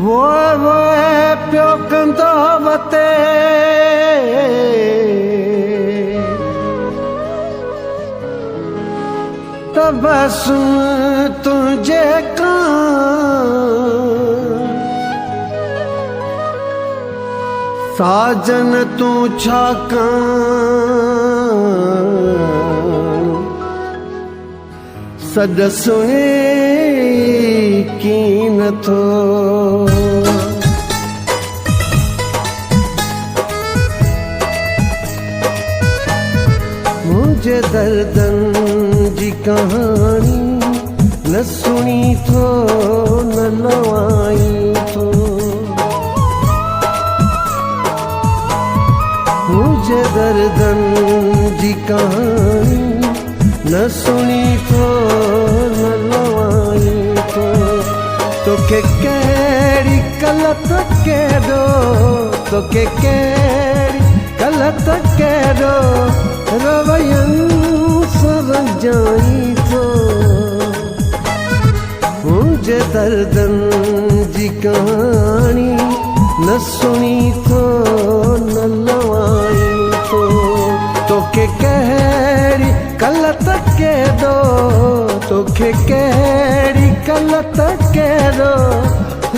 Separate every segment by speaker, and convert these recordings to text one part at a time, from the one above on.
Speaker 1: वो प्यो कंदो वते तबसुम तुझे साजन तू छाका सद सुने की न थो मुझे दर्दन जी कहानी न सुनी थो न लवाई थो मुझे दर्दन जी कहानी न सुनी थो न लवाई थो तोखे कहिड़ी गलत कहिड़ो तोखे कहिड़ी गलत कहिड़ो रवैयनि सरजाई थो मुझे दर्दनि जी कहानी न सुनी थो न लवाई थो तोखे कहिड़ी गलत कहिड़ो तोखे कहिड़ी गलत कहिड़ो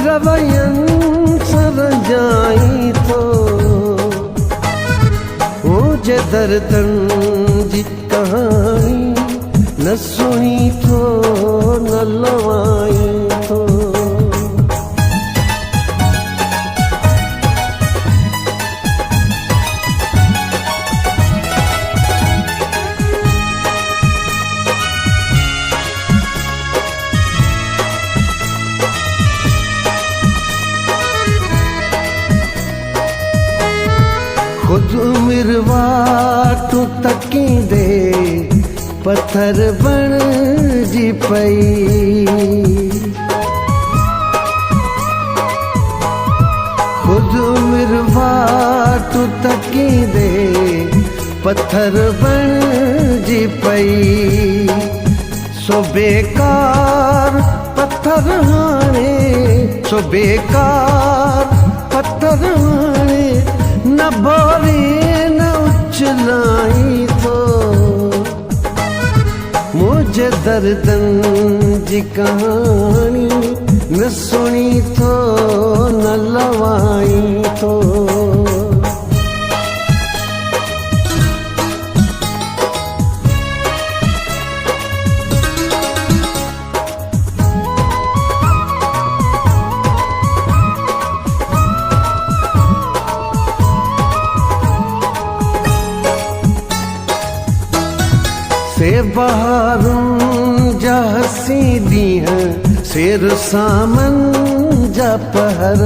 Speaker 1: रवैयनि सरजाई थो मुझे दर्दनि जी कहानी न सुनी थो न लवाई थो खुद मिरवाटू तकींदे पत्थर बण जी पई खुद मिरवाटू तकींदे पत्थर बण जी पई सो बेकार पत्थर हाणे सो बेकार पत्थर हाणे न बोली न उछलाई थो मुझे दर्दनि जी कहानी न सुनी थो न लवाई थो से बहारुं जा हसी ॾींहं शेर सामन जा पहर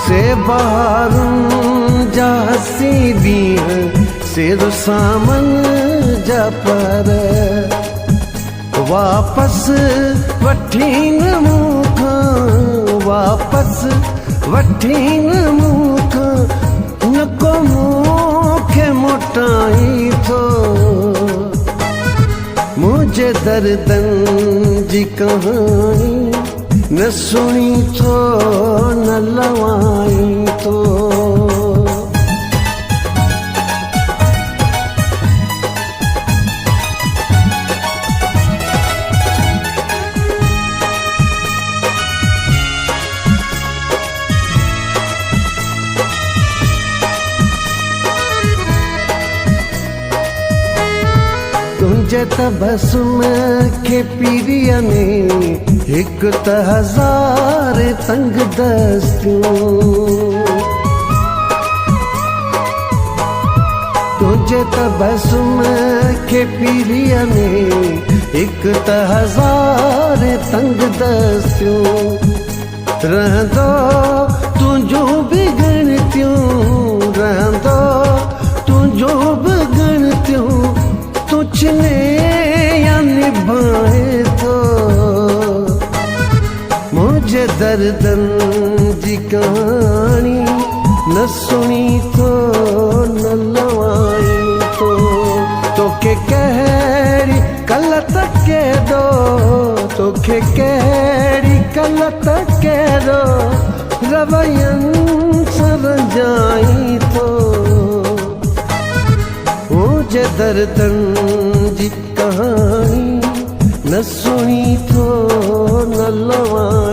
Speaker 1: से बहारुं जा हसी ॾींहं शेर सामन जा पहर वापस वठी न मूंखां वापस वठी न मूंखां न को मूंखे मोटाई थो मुझे दर्दनि जी कहानी न सुनी थो न लवाई थो तुंहिंजे तबसुम खे पीरीअ में हिकु त हज़ार तंग दस्तियूं तुंहिंजे तबसुम खे पीरीअ में हिकु त हज़ार तंग दस्तियूं रहंदो तुंहिंजूं बि गिणतियूं रहंदो तुंहिंजूं बि गिणतियूं तुझने या निभाए थो मुझे दर्दनि जी कहानी न सुनी थो न लवाई थो तोखे कहिड़ी गलत कहिड़ो तोखे कहिड़ी कलत कहिड़ो रवैयन सरजाई थो मुंहिंजे दर्दनि जी कहाणी न सुणी थो न लवां